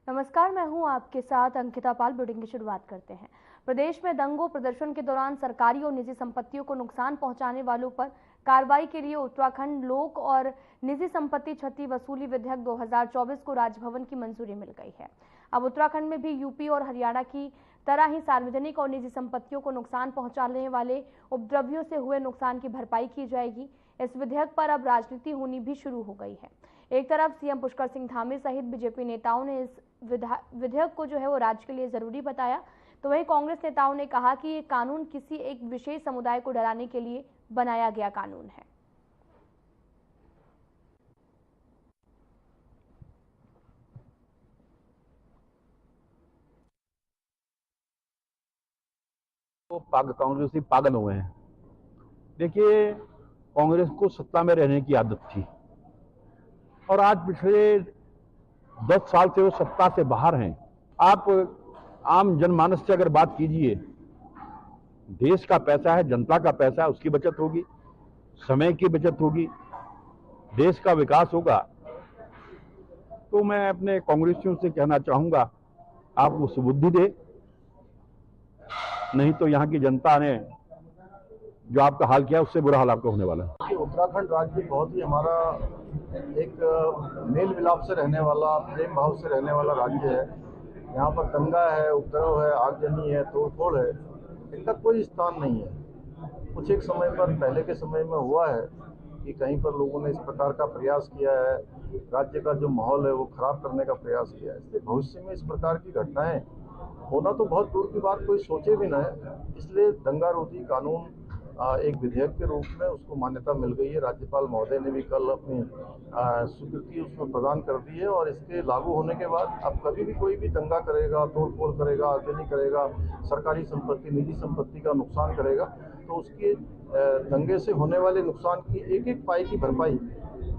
नमस्कार, मैं हूं आपके साथ अंकिता पाल। बुलेटिन की शुरुआत करते हैं। प्रदेश में दंगों प्रदर्शन के दौरान सरकारी और निजी संपत्तियों को नुकसान पहुंचाने वालों पर कार्रवाई के लिए उत्तराखंड लोक और निजी संपत्ति क्षति वसूली विधेयक 2024 को राजभवन की मंजूरी मिल गई है। अब उत्तराखंड में भी यूपी और हरियाणा की तरह ही सार्वजनिक और निजी संपत्तियों को नुकसान पहुंचाने वाले उपद्रवियों से हुए नुकसान की भरपाई की जाएगी। इस विधेयक पर अब राजनीति होनी भी शुरू हो गई है। एक तरफ सीएम पुष्कर सिंह धामी सहित बीजेपी नेताओं ने इस विधेयक को जो है वो राज्य के लिए जरूरी बताया, तो वहीं कांग्रेस नेताओं ने कहा कि ये कानून किसी एक विशेष समुदाय को डराने के लिए बनाया गया कानून है। तो कांग्रेसी पागल हुए हैं। देखिए, कांग्रेस को सत्ता में रहने की आदत थी और आज पिछले 10 साल से वो सत्ता से बाहर हैं। आप आम जनमानस से अगर बात कीजिए, देश का पैसा है, जनता का पैसा है, उसकी बचत होगी, समय की बचत होगी, देश का विकास होगा। तो मैं अपने कांग्रेसियों से कहना चाहूंगा, आप वो सुबुद्धि दे, नहीं तो यहाँ की जनता ने जो आपका हाल किया उससे बुरा हाल आपका होने वाला है। उत्तराखंड राज्य बहुत ही हमारा एक मेल मिलाप से रहने वाला, प्रेम भाव से रहने वाला राज्य है। यहाँ पर दंगा है, उपद्रव है, आगजनी है, तोड़फोड़ है, इनका कोई स्थान नहीं है। कुछ एक समय पर पहले के समय में हुआ है कि कहीं पर लोगों ने इस प्रकार का प्रयास किया है, राज्य का जो माहौल है वो खराब करने का प्रयास किया है। इसलिए भविष्य में इस प्रकार की घटनाएं होना तो बहुत दूर की बात, कोई सोचे भी ना है। इसलिए दंगा रोधी कानून एक विधेयक के रूप में उसको मान्यता मिल गई है। राज्यपाल महोदय ने भी कल अपनी स्वीकृति उसमें प्रदान कर दी है और इसके लागू होने के बाद अब कभी भी कोई भी दंगा करेगा, तोड़फोड़ करेगा, आगजनी करेगा, सरकारी संपत्ति, निजी संपत्ति का नुकसान करेगा, तो उसके दंगे से होने वाले नुकसान की एक एक पाई की भरपाई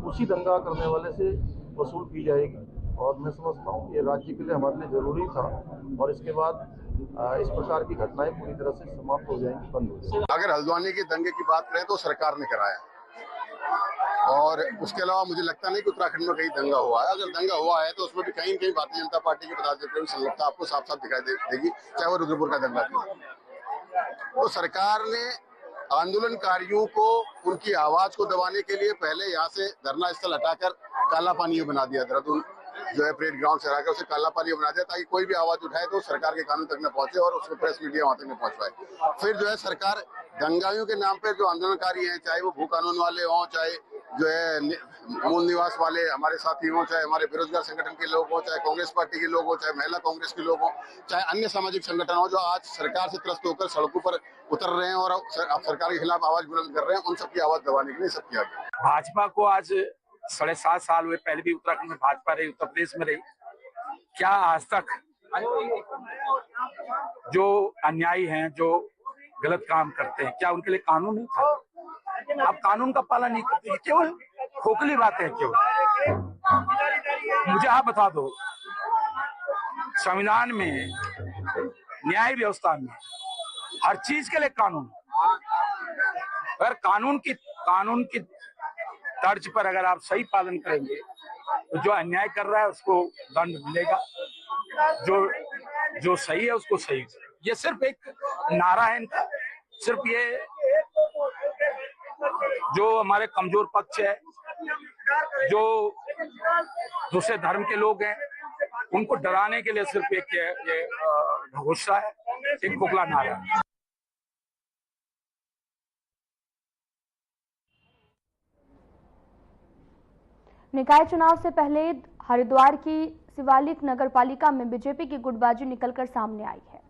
उसी दंगा करने वाले से वसूल की जाएगी। और मैं समझता हूँ ये राज्य के लिए, हमारे लिए जरूरी था और इसके बाद इस प्रकार की घटनाएं पूरी तरह से समाप्त हो जाएंगी, बंद हो जाएंगी। अगर हल्द्वानी के दंगे की बात करें तो सरकार ने कराया और उसके अलावा मुझे लगता नहीं कि उत्तराखंड में कहीं दंगा हुआ है। अगर दंगा हुआ है तो उसमें भी कहीं कहीं भारतीय जनता पार्टी के पदाधिकारियों की संलिप्तता आपको साफ साफ दिखाई देगी, चाहे वो रुद्रपुर का दंगा था। तो सरकार ने आंदोलनकारियों को उनकी आवाज को दबाने के लिए पहले यहाँ से धरना स्थल हटाकर काला पानी बना दिया। देहरादून जो है परेड ग्राउंड से हटाकर उसे काला पानी बना दिया ताकि कोई भी आवाज उठाए तो सरकार के कानून तक न पहुंचे और उसको प्रेस मीडिया वहां तक न पहुंच पाए। फिर जो है सरकार दंगाइयों के नाम पे जो आंदोलनकारी हैं, चाहे वो भू कानून वाले हों, चाहे जो है मूल निवास वाले हमारे साथी हों, चाहे हमारे बेरोजगार संगठन के लोग हों, चाहे कांग्रेस पार्टी के लोग हों, चाहे महिला कांग्रेस के लोग हों, चाहे अन्य सामाजिक संगठन हो, जो आज सरकार से त्रस्त होकर सड़कों पर उतर रहे हैं और अब सरकार के खिलाफ आवाज बुलंद कर रहे हैं, उन सबकी आवाज दबाने के लिए सब किया गया। भाजपा को आज 7.5 साल हुए, पहले भी उत्तराखंड में भाजपा रही, उत्तर प्रदेश में रही, क्या आज तक जो अन्यायी हैं, जो गलत काम करते हैं, क्या उनके लिए कानून नहीं था? आप कानून का पालन नहीं करते, क्यों? खोखली बातें क्यों? मुझे आप बता दो, संविधान में, न्याय व्यवस्था में हर चीज के लिए कानून, अगर कानून की तर्ज पर अगर आप सही पालन करेंगे तो जो अन्याय कर रहा है उसको दंड मिलेगा, जो सही है उसको सही। ये सिर्फ एक नारा है इनका, सिर्फ ये जो हमारे कमजोर पक्ष है, जो दूसरे धर्म के लोग हैं, उनको डराने के लिए सिर्फ एक ये घोषणा है, एक खोखला नारा है। निकाय चुनाव से पहले हरिद्वार की शिवालिक नगर पालिका में बीजेपी की गुटबाजी निकलकर सामने आई है।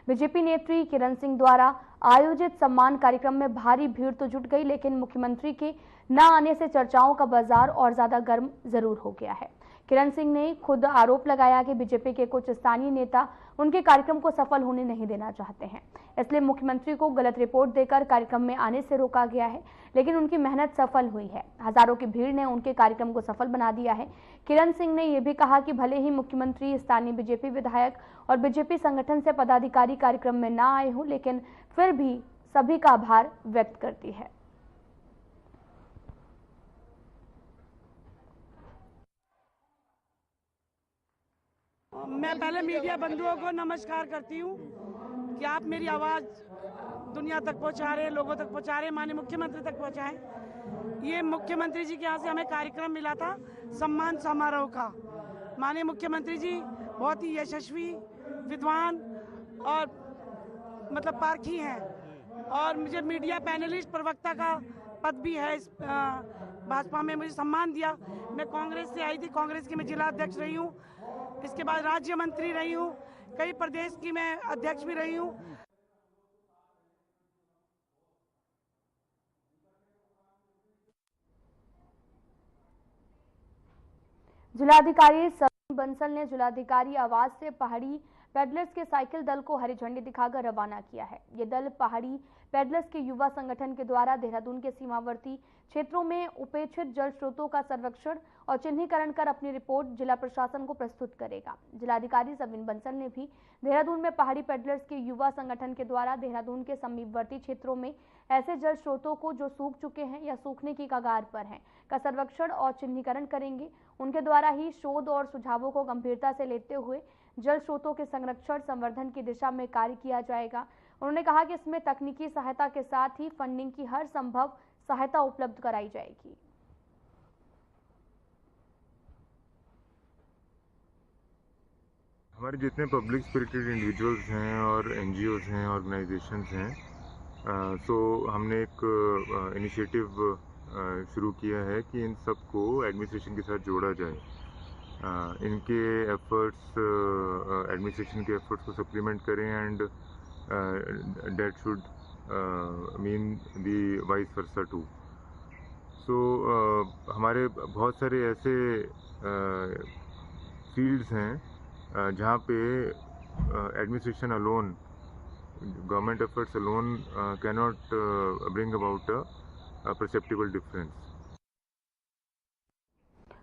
बीजेपी नेत्री किरण सिंह द्वारा आयोजित सम्मान कार्यक्रम में भारी भीड़ तो जुट गई, लेकिन मुख्यमंत्री के न आने से चर्चाओं का बाजार और ज्यादा गर्म जरूर हो गया है। किरण सिंह ने खुद आरोप लगाया कि बीजेपी के कुछ स्थानीय नेता उनके कार्यक्रम को सफल होने नहीं देना चाहते हैं, इसलिए मुख्यमंत्री को गलत रिपोर्ट देकर कार्यक्रम में आने से रोका गया है, लेकिन उनकी मेहनत सफल हुई है। हजारों की भीड़ ने उनके कार्यक्रम को सफल बना दिया है। किरण सिंह ने यह भी कहा कि भले ही मुख्यमंत्री, स्थानीय बीजेपी विधायक और बीजेपी संगठन से पदाधिकारी कार्यक्रम में न आए हों, लेकिन फिर भी सभी का आभार व्यक्त करती है। मैं पहले मीडिया बंधुओं को नमस्कार करती हूँ कि आप मेरी आवाज़ दुनिया तक पहुँचा रहे हैं, लोगों तक पहुँचा रहे हैं, माननीय मुख्यमंत्री तक पहुँचाएं। ये मुख्यमंत्री जी के यहाँ से हमें कार्यक्रम मिला था सम्मान समारोह का। माननीय मुख्यमंत्री जी बहुत ही यशस्वी, विद्वान और मतलब पारखी हैं, और मुझे मीडिया पैनलिस्ट प्रवक्ता का पद भी है। इस भाजपा में मुझे सम्मान दिया। मैं कांग्रेस से आई थी, कांग्रेस की मैं जिला अध्यक्ष रही हूँ, इसके बाद राज्य मंत्री रही हूँ, कई प्रदेश की मैं अध्यक्ष भी रही हूँ। जिलाधिकारी सविन बंसल ने जिलाधिकारी आवास से पहाड़ी पैडलर्स के साइकिल दल को हरी झंडी दिखाकर रवाना किया है। ये दल पहाड़ी पैडलर्स के युवा संगठन के द्वारा देहरादून के सीमावर्ती क्षेत्रों में उपेक्षित जल स्रोतों का सर्वेक्षण और चिन्हीकरण कर अपनी रिपोर्ट जिला प्रशासन को प्रस्तुत करेगा। जिलाधिकारी सविन बंसल ने भी देहरादून में पहाड़ी पैडलर्स के युवा संगठन के द्वारा देहरादून के समीपवर्ती क्षेत्रों में ऐसे जल स्रोतों को जो सूख चुके हैं या सूखने की कगार पर हैं का सर्वेक्षण और चिन्हीकरण करेंगे। उनके द्वारा ही शोध और सुझावों को गंभीरता से लेते हुए जल स्रोतों के संरक्षण संवर्धन की दिशा में कार्य किया जाएगा। उन्होंने कहा कि इसमें तकनीकी सहायता के साथ ही फंडिंग की हर संभव सहायता उपलब्ध कराई जाएगी। हमारे जितने पब्लिक स्पिरिटेड इंडिविजुअल्स हैं और एनजीओज हैं, ऑर्गेनाइजेशंस हैं, तो हमने एक इनिशिएटिव शुरू किया है कि इन सबको एडमिनिस्ट्रेशन के साथ जोड़ा जाए। इनके एफर्ट्स एडमिनिस्ट्रेशन के एफर्ट्स को सप्लीमेंट करें and that should mean the vice versa too. So हमारे बहुत सारे ऐसे फील्ड्स हैं जहाँ पे administration alone, government efforts alone cannot bring about a perceptible difference.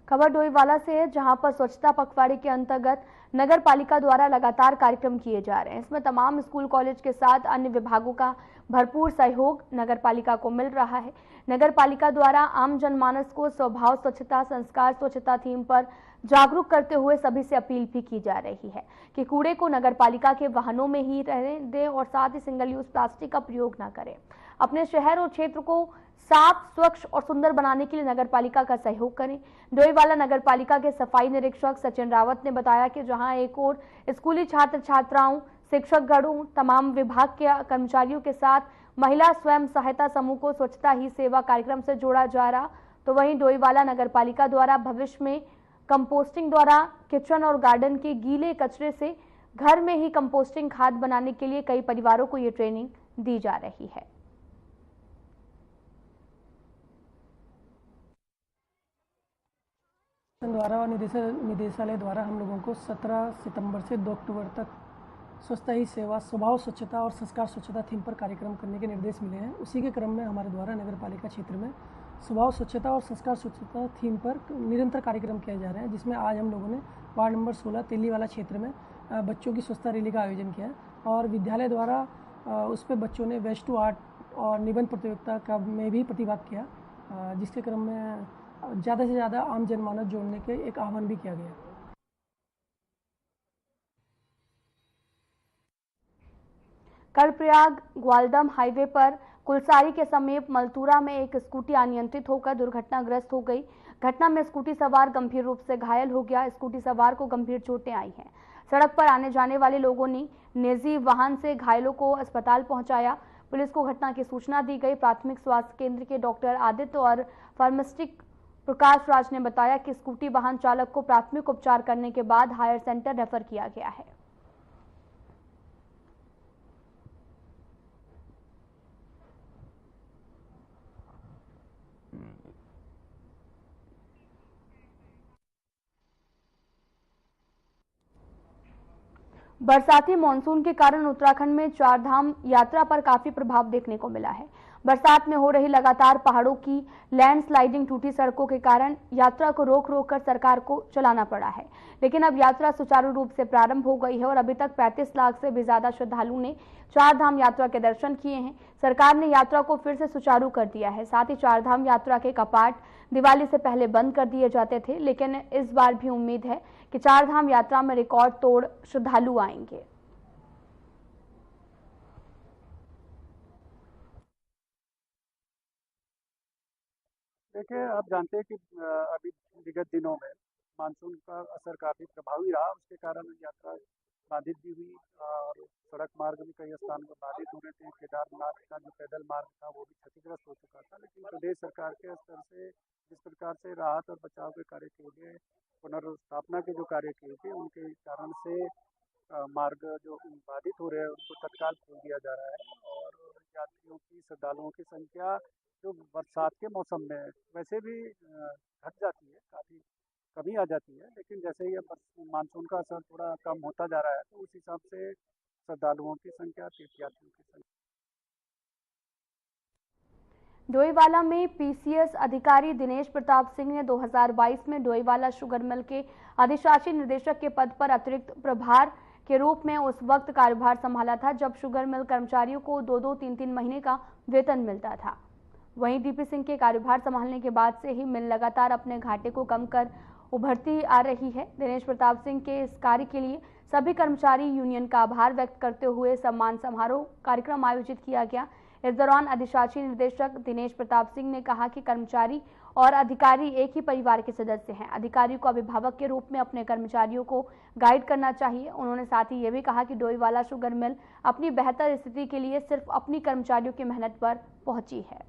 खबर डोईवाला से है, जहां पर स्वच्छता पखवाड़े के अंतर्गत नगर पालिका द्वारा लगातार कार्यक्रम किए जा रहे हैं। इसमें तमाम स्कूल कॉलेज के साथ अन्य विभागों का भरपूर सहयोग नगर पालिका को मिल रहा है। नगर पालिका द्वारा आम जनमानस को स्वभाव स्वच्छता, संस्कार स्वच्छता थीम पर जागरूक करते हुए सभी से अपील भी की जा रही है कि कूड़े को नगर पालिका के वाहनों में ही रहने दें और साथ ही सिंगल यूज प्लास्टिक का प्रयोग न करें। अपने शहर और क्षेत्र को साफ, स्वच्छ और सुंदर बनाने के लिए नगर पालिका का सहयोग करें। डोईवाला नगर पालिका के सफाई निरीक्षक सचिन रावत ने बताया कि जहां एक ओर स्कूली छात्र छात्राओं, शिक्षकगणों, तमाम विभाग के कर्मचारियों के साथ महिला स्वयं सहायता समूह को स्वच्छता ही सेवा कार्यक्रम से जोड़ा जा रहा, तो वहीं डोईवाला नगर पालिका द्वारा भविष्य में कंपोस्टिंग द्वारा किचन और गार्डन के गीले कचरे से घर में ही कंपोस्टिंग खाद बनाने के लिए कई परिवारों को ये ट्रेनिंग दी जा रही है। द्वारा और निदेशालय द्वारा हम लोगों को 17 सितंबर से 2 अक्टूबर तक स्वच्छता ही सेवा, स्वभाव स्वच्छता और संस्कार स्वच्छता थीम पर कार्यक्रम करने के निर्देश मिले हैं। उसी के क्रम में हमारे द्वारा नगर पालिका क्षेत्र में स्वभाव स्वच्छता और संस्कार स्वच्छता थीम पर निरंतर कार्यक्रम किए जा रहे हैं, जिसमें आज हम लोगों ने वार्ड नंबर 16 तेलीवाला क्षेत्र में बच्चों की स्वच्छता रैली का आयोजन किया और विद्यालय द्वारा उस पर बच्चों ने वेस्ट टू आर्ट और निबंध प्रतियोगिता का में भी प्रतिभाग किया, जिसके क्रम में ज़्यादा से ज़्यादा आम जनमानस जोड़ने के एक आह्वान भी किया गया। कर्णप्रयाग ग्वालदम हाईवे पर कुलसारी के समीप मलतूरा में एक स्कूटी अनियंत्रित होकर दुर्घटनाग्रस्त हो गई। घटना में स्कूटी सवार गंभीर रूप से घायल हो गया। स्कूटी सवार को गंभीर चोटें आई हैं। सड़क पर आने जाने वाले लोगों ने निजी वाहन से घायलों को अस्पताल पहुंचाया। पुलिस को घटना की सूचना दी गई। प्राथमिक स्वास्थ्य केंद्र के डॉक्टर आदित्य और फार्मासिस्ट प्रकाश राज ने बताया कि स्कूटी वाहन चालक को प्राथमिक उपचार करने के बाद हायर सेंटर रेफर किया गया है। बरसाती मानसून के कारण उत्तराखंड में चारधाम यात्रा पर काफी प्रभाव देखने को मिला है। बरसात में हो रही लगातार पहाड़ों की लैंडस्लाइडिंग, टूटी सड़कों के कारण यात्रा को रोक रोक कर सरकार को चलाना पड़ा है। लेकिन अब यात्रा सुचारू रूप से प्रारंभ हो गई है और अभी तक 35 लाख से भी ज्यादा श्रद्धालुओं ने चार धाम यात्रा के दर्शन किए हैं। सरकार ने यात्रा को फिर से सुचारू कर दिया है। साथ ही चार धाम यात्रा के कपाट दिवाली से पहले बंद कर दिए जाते थे, लेकिन इस बार भी उम्मीद है कि चार धाम यात्रा में रिकॉर्ड तोड़ श्रद्धालु आएंगे। देखिए, आप जानते हैं कि अभी विगत दिनों में मानसून का असर काफ़ी प्रभावी रहा, उसके कारण यात्रा बाधित भी हुई और सड़क मार्ग भी कई स्थानों पर बाधित हो रहे थे। केदारनाथ का जो पैदल मार्ग था वो भी क्षतिग्रस्त हो चुका था, लेकिन प्रदेश सरकार के स्तर से जिस प्रकार से राहत और बचाव के कार्य किए गए, पुनर्स्थापना के जो कार्य किए गए, उनके कारण से मार्ग जो बाधित हो रहे हैं उनको तत्काल खोल दिया जा रहा है और यात्रियों की, श्रद्धालुओं की संख्या जो बरसात के मौसम में वैसे भी घट जाती है, काफ़ी कमी आ जाती है, लेकिन जैसे ही अब मानसून का असर थोड़ा कम होता जा रहा है तो उस हिसाब से श्रद्धालुओं की संख्या, तीर्थयात्रियों की संख्या। डोईवाला में पीसीएस अधिकारी दिनेश प्रताप सिंह ने 2022 में डोईवाला शुगर मिल के अधिशासी निदेशक के पद पर अतिरिक्त प्रभार के रूप में उस वक्त कार्यभार संभाला था जब शुगर मिल कर्मचारियों को 2-2, 3-3 महीने का वेतन मिलता था। वहीं डीपी सिंह के कार्यभार संभालने के बाद से ही मिल लगातार अपने घाटे को कम कर उभरती आ रही है। दिनेश प्रताप सिंह के इस कार्य के लिए सभी कर्मचारी यूनियन का आभार व्यक्त करते हुए सम्मान समारोह कार्यक्रम आयोजित किया गया। इस दौरान अधिशासी निदेशक दिनेश प्रताप सिंह ने कहा कि कर्मचारी और अधिकारी एक ही परिवार के सदस्य हैं। अधिकारी को अभिभावक के रूप में अपने कर्मचारियों को गाइड करना चाहिए। उन्होंने साथ ही ये भी कहा कि डोईवाला शुगर मिल अपनी बेहतर स्थिति के लिए सिर्फ अपनी कर्मचारियों की मेहनत पर पहुंची है।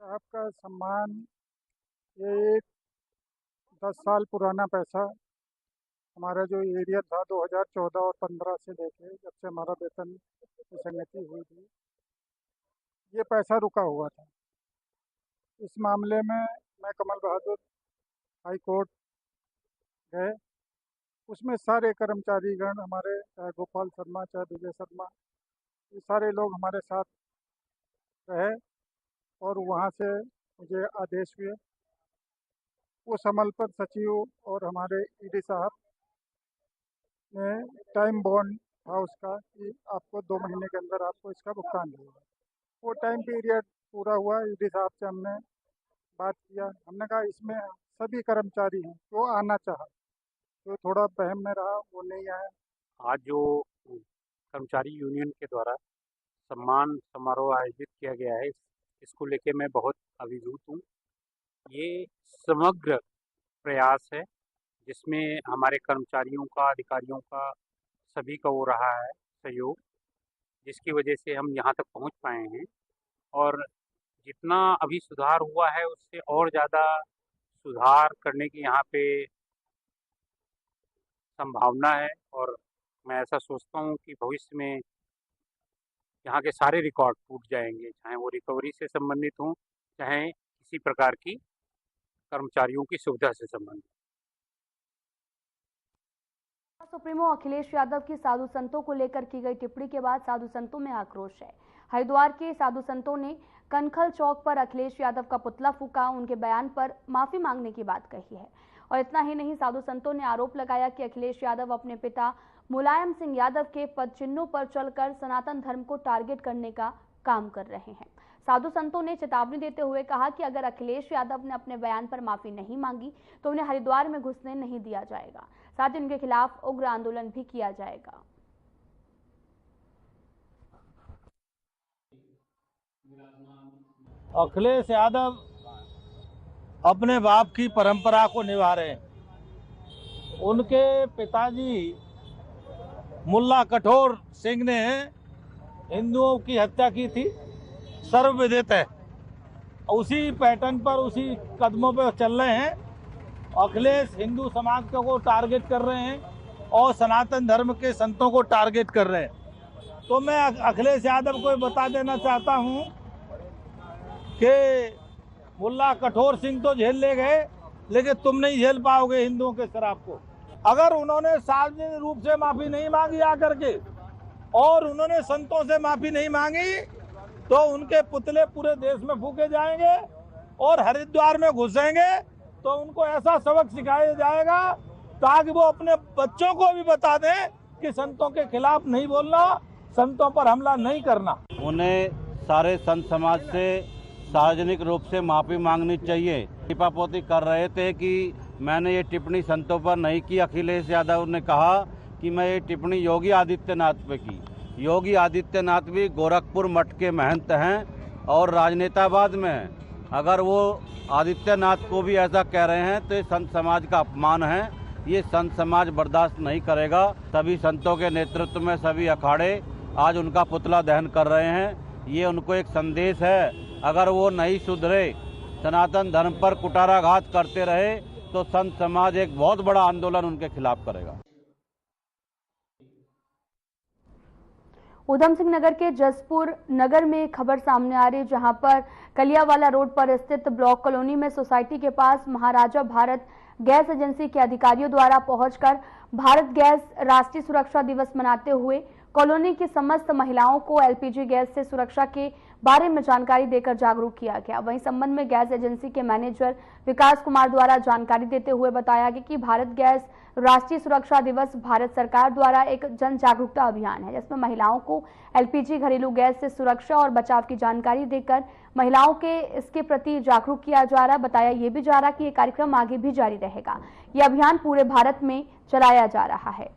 आपका सम्मान ये 10 साल पुराना पैसा, हमारा जो एरिया था 2014 और 15 से लेके जब से हमारा वेतन की संगति हुई थी, ये पैसा रुका हुआ था। इस मामले में मैं कमल बहादुर हाई कोर्ट गए, उसमें सारे कर्मचारीगण हमारे, चाहे गोपाल शर्मा चाहे विजय शर्मा, ये सारे लोग हमारे साथ रहे और वहाँ से मुझे आदेश हुए। उस अमल पर सचिव और हमारे ईडी साहब ने टाइम बॉन्ड था उसका कि आपको 2 महीने के अंदर आपको इसका भुगतान देगा। वो टाइम पीरियड पूरा हुआ। ईडी साहब से हमने बात किया, हमने कहा इसमें सभी कर्मचारी हैं, जो आना चाहा, जो थोड़ा बहम में रहा वो नहीं आया। आज जो कर्मचारी यूनियन के द्वारा सम्मान समारोह आयोजित किया गया है, इसको लेके मैं बहुत अभिभूत हूँ। ये समग्र प्रयास है जिसमें हमारे कर्मचारियों का, अधिकारियों का, सभी का हो रहा है सहयोग, जिसकी वजह से हम यहाँ तक पहुँच पाए हैं। और जितना अभी सुधार हुआ है उससे और ज़्यादा सुधार करने की यहाँ पे संभावना है और मैं ऐसा सोचता हूँ कि भविष्य में यहाँ के सारे रिकॉर्ड टूट जाएंगे, चाहे वो रिकवरी से संबंधित हों, चाहे किसी प्रकार की कर्मचारियों की सुविधा से संबंधित। सुप्रीमो अखिलेश यादव की साधु संतों को लेकर की गई टिप्पणी के बाद साधु संतों में आक्रोश है। हरिद्वार के साधु संतों ने कनखल चौक पर अखिलेश यादव का पुतला फूका, उनके बयान पर माफी मांगने की बात कही है। और इतना ही नहीं, साधु संतों ने आरोप लगाया कि अखिलेश यादव अपने पिता मुलायम सिंह यादव के पद चिन्हों पर चलकर सनातन धर्म को टारगेट करने का काम कर रहे हैं। साधु संतों ने चेतावनी देते हुए कहा कि अगर अखिलेश यादव ने अपने बयान पर माफी नहीं मांगी तो उन्हें हरिद्वार में घुसने नहीं दिया जाएगा। साथ ही उनके खिलाफ उग्र आंदोलन भी किया जाएगा। अखिलेश यादव अपने बाप की परंपरा को निभा रहे हैं। उनके पिताजी मुल्ला कठोर सिंह ने हिंदुओं की हत्या की थी, सर्वविदित है। उसी पैटर्न पर, उसी कदमों पर चल रहे हैं। अखिलेश हिंदू समाज को टारगेट कर रहे हैं और सनातन धर्म के संतों को टारगेट कर रहे हैं। तो मैं अखिलेश यादव को बता देना चाहता हूं कि मुल्ला कठोर सिंह तो झेल ले गए, लेकिन तुम नहीं झेल पाओगे हिंदुओं के शराब को। अगर उन्होंने सार्वजनिक रूप से माफी नहीं मांगी आकर के, और उन्होंने संतों से माफी नहीं मांगी तो उनके पुतले पूरे देश में फूके जाएंगे और हरिद्वार में घुसेंगे तो उनको ऐसा सबक सिखाया जाएगा ताकि वो अपने बच्चों को भी बता दें कि संतों के खिलाफ नहीं बोलना, संतों पर हमला नहीं करना। उन्हें सारे संत समाज से सार्वजनिक रूप से माफी मांगनी चाहिए। टिपापोती कर रहे थे कि मैंने ये टिप्पणी संतों पर नहीं की। अखिलेश यादव ने कहा कि मैं ये टिप्पणी योगी आदित्यनाथ पे की। योगी आदित्यनाथ भी गोरखपुर मठ के महंत हैं और राजनेतावाद में हैं। अगर वो आदित्यनाथ को भी ऐसा कह रहे हैं तो ये संत समाज का अपमान है। ये संत समाज बर्दाश्त नहीं करेगा। सभी संतों के नेतृत्व में सभी अखाड़े आज उनका पुतला दहन कर रहे हैं। ये उनको एक संदेश है, अगर वो नहीं सुधरे, सनातन धर्म पर कुटाराघात करते रहे तो संत समाज एक बहुत बड़ा आंदोलन उनके खिलाफ करेगा। उधम सिंह नगर के जसपुर नगर में खबर सामने आ रही है, जहां पर कलियावाला रोड पर स्थित ब्लॉक कॉलोनी में सोसाइटी के पास महाराजा भारत गैस एजेंसी के अधिकारियों द्वारा पहुंचकर भारत गैस राष्ट्रीय सुरक्षा दिवस मनाते हुए कॉलोनी की समस्त महिलाओं को एलपीजी गैस से सुरक्षा के बारे में जानकारी देकर जागरूक किया गया। वहीं संबंध में गैस एजेंसी के मैनेजर विकास कुमार द्वारा जानकारी देते हुए बताया गया कि भारत गैस राष्ट्रीय सुरक्षा दिवस भारत सरकार द्वारा एक जन जागरूकता अभियान है, जिसमें महिलाओं को एलपीजी घरेलू गैस से सुरक्षा और बचाव की जानकारी देकर महिलाओं के इसके प्रति जागरूक किया जा रहा है। बताया ये भी जा रहा कि ये कार्यक्रम आगे भी जारी रहेगा। ये अभियान पूरे भारत में चलाया जा रहा है।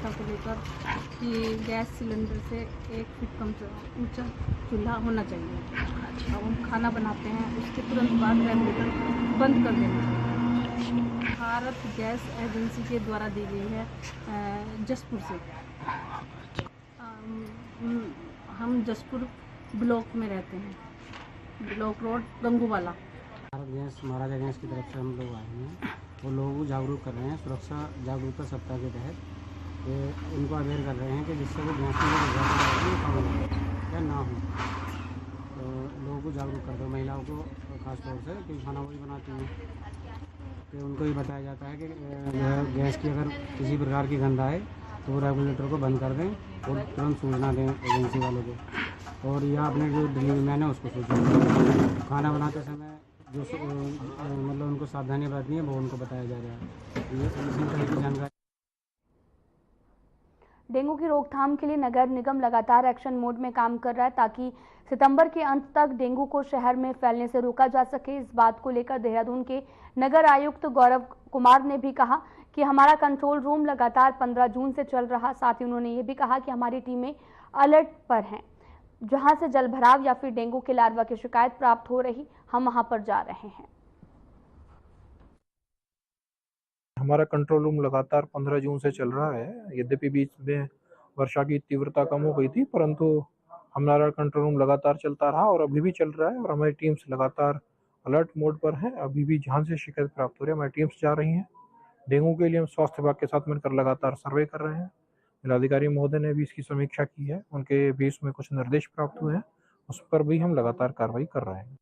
को लेकर कि गैस सिलेंडर से 1 फीट कम ऊंचा चूल्हा होना चाहिए। अब हम खाना बनाते हैं उसके तुरंत बाद रेगुलेटर बंद कर देना चाहिए। भारत गैस एजेंसी के द्वारा दी गई है जसपुर से। हम जसपुर ब्लॉक में रहते हैं, ब्लॉक रोड गंगूवाला। भारत गैस महाराजा गैस की तरफ से हम लोग आए हैं, वो लोगों को जागरूक कर रहे हैं सुरक्षा जागरूकता सप्ताह के तहत। उनको अवेयर कर रहे हैं कि जिससे वो गैस या ना हो, तो लोगों को जागरूक कर दो, महिलाओं को खास तौर से, कि खाना वही बनाती हैं, तो उनको ये बताया जाता है कि गैस की अगर किसी प्रकार की गंध आए तो वो रेगुलेटर को बंद कर दें और तुरंत सूचना दें एजेंसी वालों को, और या अपने जो डिलीवरी मैन है उसको सूचना दें। खाना बनाते समय जो मतलब उनको सावधानी बरतनी है वो उनको बताया जा रहा है। ये इसी तरह की जानकारी। डेंगू की रोकथाम के लिए नगर निगम लगातार एक्शन मोड में काम कर रहा है ताकि सितंबर के अंत तक डेंगू को शहर में फैलने से रोका जा सके। इस बात को लेकर देहरादून के नगर आयुक्त गौरव कुमार ने भी कहा कि हमारा कंट्रोल रूम लगातार 15 जून से चल रहा। साथ ही उन्होंने ये भी कहा कि हमारी टीमें अलर्ट पर हैं, जहां से जल भराव या फिर डेंगू के लार्वा की शिकायत प्राप्त हो रही, हम वहां पर जा रहे हैं। हमारा कंट्रोल रूम लगातार 15 जून से चल रहा है। यद्यपि बीच में वर्षा की तीव्रता कम हो गई थी, परंतु हमारा कंट्रोल रूम लगातार चलता रहा और अभी भी चल रहा है, और हमारी टीम्स लगातार अलर्ट मोड पर है। अभी भी जहां से शिकायत प्राप्त हो रही है हमारी टीम्स जा रही हैं। डेंगू के लिए हम स्वास्थ्य विभाग के साथ मिलकर लगातार सर्वे कर रहे हैं। जिलाधिकारी महोदय ने भी इसकी समीक्षा की है, उनके भी इसमें कुछ निर्देश प्राप्त हुए हैं, उस पर भी हम लगातार कार्रवाई कर रहे हैं।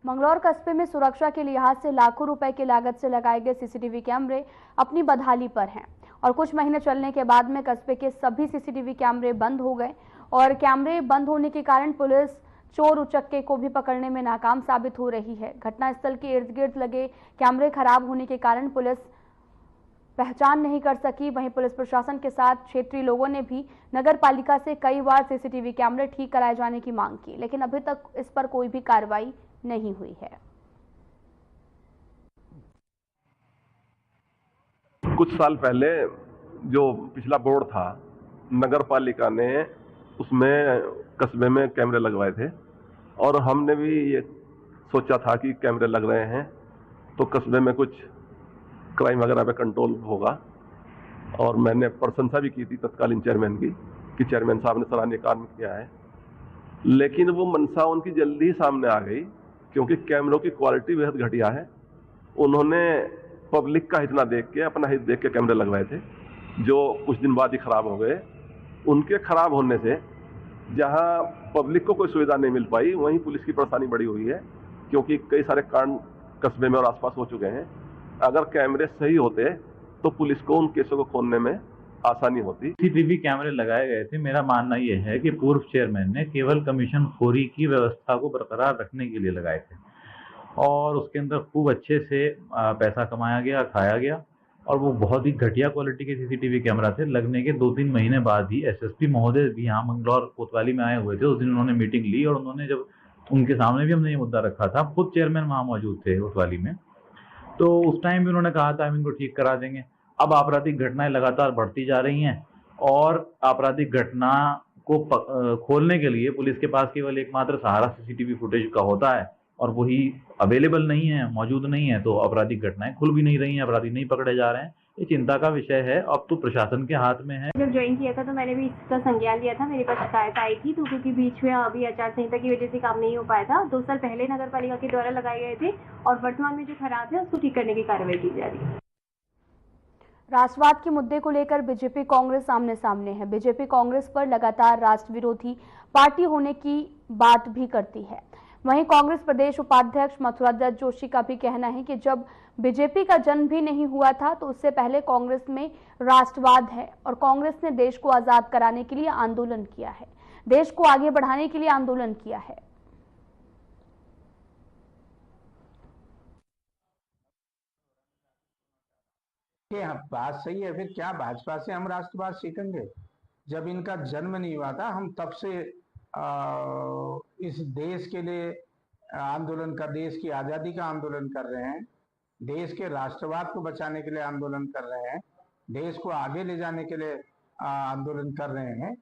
मंगलौर कस्बे में सुरक्षा के लिहाज से लाखों रुपए की लागत से लगाए गए सीसीटीवी कैमरे अपनी बदहाली पर हैं और कुछ महीने चलने के बाद में कस्बे के सभी सीसीटीवी कैमरे बंद हो गए और कैमरे बंद होने के कारण पुलिस चोर उचक्के को भी पकड़ने में नाकाम साबित हो रही है। घटनास्थल के इर्द गिर्द लगे कैमरे खराब होने के कारण पुलिस पहचान नहीं कर सकी। वहीं पुलिस प्रशासन के साथ क्षेत्रीय लोगों ने भी नगर पालिका से कई बार सीसीटीवी कैमरे ठीक कराए जाने की मांग की, लेकिन अभी तक इस पर कोई भी कार्रवाई नहीं हुई है। कुछ साल पहले जो पिछला बोर्ड था, नगर पालिका ने उसमें कस्बे में कैमरे लगवाए थे और हमने भी ये सोचा था कि कैमरे लग रहे हैं तो कस्बे में कुछ क्राइम वगैरह पे कंट्रोल होगा, और मैंने प्रशंसा भी की थी तत्कालीन चेयरमैन की कि चेयरमैन साहब ने सराहनीय काम किया है। लेकिन वो मंशा उनकी जल्दी ही सामने आ गई, क्योंकि कैमरों की क्वालिटी बेहद घटिया है। उन्होंने पब्लिक का हित ना देख के, अपना हित देख के कैमरे लगवाए थे, जो कुछ दिन बाद ही खराब हो गए। उनके खराब होने से जहां पब्लिक को कोई सुविधा नहीं मिल पाई, वहीं पुलिस की परेशानी बड़ी हुई है, क्योंकि कई सारे कांड कस्बे में और आसपास हो चुके हैं। अगर कैमरे सही होते तो पुलिस को उन केसों को खोलने में आसानी होती। सीसीटीवी कैमरे लगाए गए थे। मेरा मानना यह है कि पूर्व चेयरमैन ने केवल कमीशन खोरी की व्यवस्था को बरकरार रखने के लिए लगाए थे और उसके अंदर खूब अच्छे से पैसा कमाया गया, खाया गया, और वो बहुत ही घटिया क्वालिटी के सीसीटीवी कैमरा थे। लगने के 2-3 महीने बाद ही एसएसपी महोदय भी यहाँ मंगलौर कोतवाली में आए हुए थे। उस दिन उन्होंने मीटिंग ली और उन्होंने जब उनके सामने भी हमने ये मुद्दा रखा था, खुद चेयरमैन वहाँ मौजूद थे कोतवाली में, तो उस टाइम भी उन्होंने कहा था हम इनको ठीक करा देंगे। अब आपराधिक घटनाएं लगातार बढ़ती जा रही हैं और आपराधिक घटना को खोलने के लिए पुलिस के पास केवल एकमात्र सहारा सीसीटीवी फुटेज का होता है और वही अवेलेबल नहीं है, मौजूद नहीं है, तो आपराधिक घटनाएं खुल भी नहीं रही हैं, अपराधी नहीं पकड़े जा रहे हैं। ये चिंता का विषय है। अब तो प्रशासन के हाथ में है। जब ज्वाइन किया था तो मैंने भी इसका संज्ञान लिया था, मेरे पास शिकायत आई थी, तो क्योंकि बीच में अभी आचार संहिता की वजह से काम नहीं हो पाया था। 2 साल पहले नगर पालिका के द्वारा लगाए गए थे और वर्तमान में जो खराब है उसको ठीक करने की कार्रवाई की जा रही है। राष्ट्रवाद के मुद्दे को लेकर बीजेपी कांग्रेस आमने सामने है। बीजेपी कांग्रेस पर लगातार राष्ट्र विरोधी पार्टी होने की बात भी करती है। वहीं कांग्रेस प्रदेश उपाध्यक्ष मथुरादत्त जोशी का भी कहना है कि जब बीजेपी का जन्म भी नहीं हुआ था तो उससे पहले कांग्रेस में राष्ट्रवाद है और कांग्रेस ने देश को आजाद कराने के लिए आंदोलन किया है, देश को आगे बढ़ाने के लिए आंदोलन किया है। बात सही है, फिर क्या भाजपा से हम राष्ट्रवाद सीखेंगे? जब इनका जन्म नहीं हुआ था, हम तब से इस देश के लिए आंदोलन कर, देश की आजादी का आंदोलन कर रहे हैं, देश के राष्ट्रवाद को बचाने के लिए आंदोलन कर रहे हैं, देश को आगे ले जाने के लिए आंदोलन कर रहे हैं।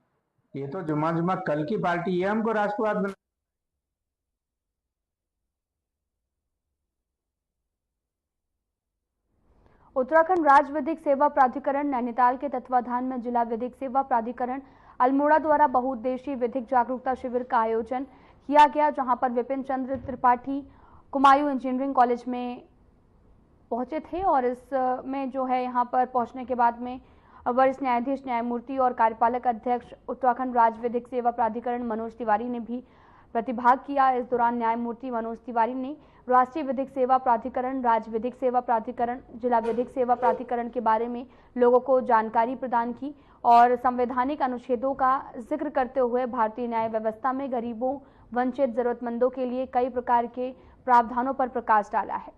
ये तो जुमा जुमा कल की पार्टी है हमको राष्ट्रवाद बना। उत्तराखंड राज्य विधिक सेवा प्राधिकरण नैनीताल के तत्वाधान में जिला विधिक सेवा प्राधिकरण अल्मोड़ा द्वारा बहुउद्देशीय विधिक जागरूकता शिविर का आयोजन किया गया, जहां पर विपिन चंद्र त्रिपाठी कुमायूं इंजीनियरिंग कॉलेज में पहुंचे थे और इसमें जो है यहां पर पहुंचने के बाद में वरिष्ठ न्यायाधीश न्यायमूर्ति और कार्यपालक अध्यक्ष उत्तराखंड राज्य विधिक सेवा प्राधिकरण मनोज तिवारी ने भी प्रतिभाग किया। इस दौरान न्यायमूर्ति मनोज तिवारी ने राष्ट्रीय विधिक सेवा प्राधिकरण, राज्य विधिक सेवा प्राधिकरण, जिला विधिक सेवा प्राधिकरण के बारे में लोगों को जानकारी प्रदान की और संवैधानिक अनुच्छेदों का जिक्र करते हुए भारतीय न्याय व्यवस्था में गरीबों, वंचित, जरूरतमंदों के लिए कई प्रकार के प्रावधानों पर प्रकाश डाला है।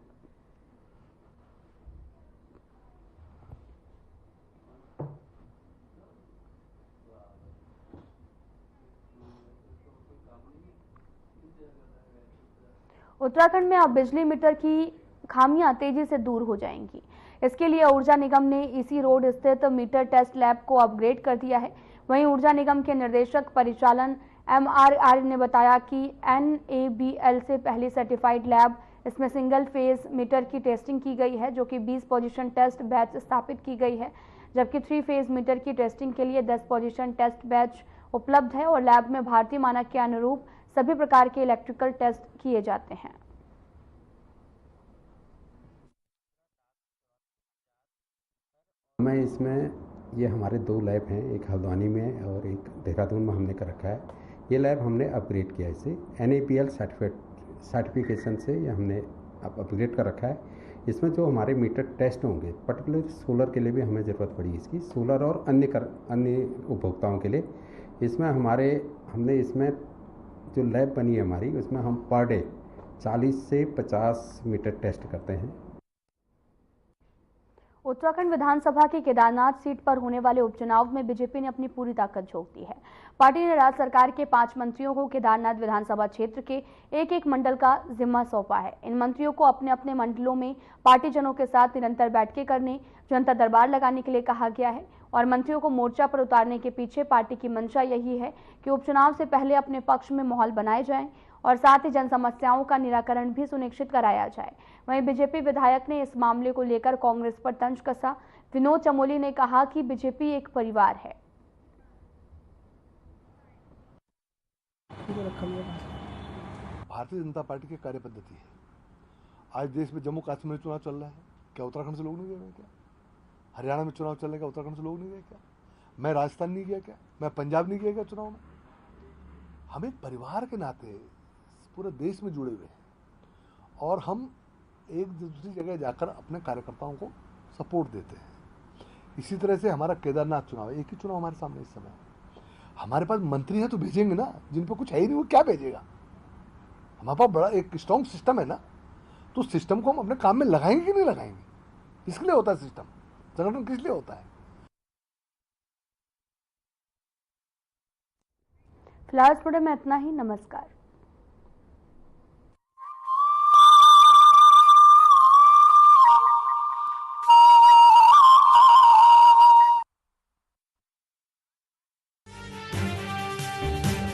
उत्तराखंड में अब बिजली मीटर की खामियां तेजी से दूर हो जाएंगी। इसके लिए ऊर्जा निगम ने इसी रोड स्थित मीटर टेस्ट लैब को अपग्रेड कर दिया है। वहीं ऊर्जा निगम के निर्देशक परिचालन MRR ने बताया कि NABL से पहली सर्टिफाइड लैब, इसमें सिंगल फेज मीटर की टेस्टिंग की गई है, जो कि 20 पोजीशन टेस्ट बैच स्थापित की गई है, जबकि 3 फेज मीटर की टेस्टिंग के लिए 10 पोजीशन टेस्ट बैच उपलब्ध है और लैब में भारतीय मानक के अनुरूप सभी प्रकार के इलेक्ट्रिकल टेस्ट किए जाते हैं। मैं इसमें ये हमारे 2 लैब हैं, एक हल्द्वानी में और एक देहरादून में हमने कर रखा है। ये लैब हमने अपग्रेड किया, इसे NABL सर्टिफिकेशन से ये हमने अपग्रेड कर रखा है। इसमें जो हमारे मीटर टेस्ट होंगे, पर्टिकुलर सोलर के लिए भी हमें ज़रूरत पड़ी इसकी, सोलर और अन्य उपभोक्ताओं के लिए, इसमें हमने इसमें जो लैब बनी है हमारी, उसमें हम पर डे 40 से 50 मीटर टेस्ट करते हैं। उत्तराखंड विधानसभा की केदारनाथ सीट पर होने वाले उपचुनाव में बीजेपी ने अपनी पूरी ताकत झोंक दी है। पार्टी ने राज्य सरकार के 5 मंत्रियों को केदारनाथ विधानसभा क्षेत्र के एक मंडल का जिम्मा सौंपा है। इन मंत्रियों को अपने अपने मंडलों में पार्टीजनों के साथ निरंतर बैठकें करने, जनता दरबार लगाने के लिए कहा गया है और मंत्रियों को मोर्चा पर उतारने के पीछे पार्टी की मंशा यही है कि उपचुनाव से पहले अपने पक्ष में माहौल बनाए जाएं और साथ ही जन समस्याओं का निराकरण भी सुनिश्चित कराया जाए। वहीं बीजेपी विधायक ने इस मामले को लेकर कांग्रेस पर तंज कसा। विनोद चमोली ने कहा कि बीजेपी एक परिवार है। भारतीय जनता पार्टी की कार्य पद्धति है। आज देश में जम्मू कश्मीर में चुनाव चल रहा है, क्या उत्तराखंड से लोग नहीं गए हैं? क्या हरियाणा में चुनाव चल रहा है, क्या उत्तराखंड से लोग नहीं गए? क्या मैं राजस्थान नहीं गया? क्या मैं पंजाब नहीं गया? क्या चुनाव में हम एक परिवार के नाते पूरे देश में जुड़े हुए हैं और हम एक दूसरी जगह जाकर अपने कार्यकर्ताओं को सपोर्ट देते हैं। इसी तरह से हमारा केदारनाथ चुनाव, एक ही चुनाव हमारे सामने इस समय। हमारे पास मंत्री है तो भेजेंगे ना, जिन पर कुछ है ही नहीं वो क्या भेजेगा। हमारे पास बड़ा एक स्ट्रॉन्ग सिस्टम है ना, तो सिस्टम को हम अपने काम में लगाएंगे कि नहीं लगाएंगे? इसके लिए होता है सिस्टम, संगठन किस लिए होता है। फिलहाल इस वीडियो में इतना ही। नमस्कार।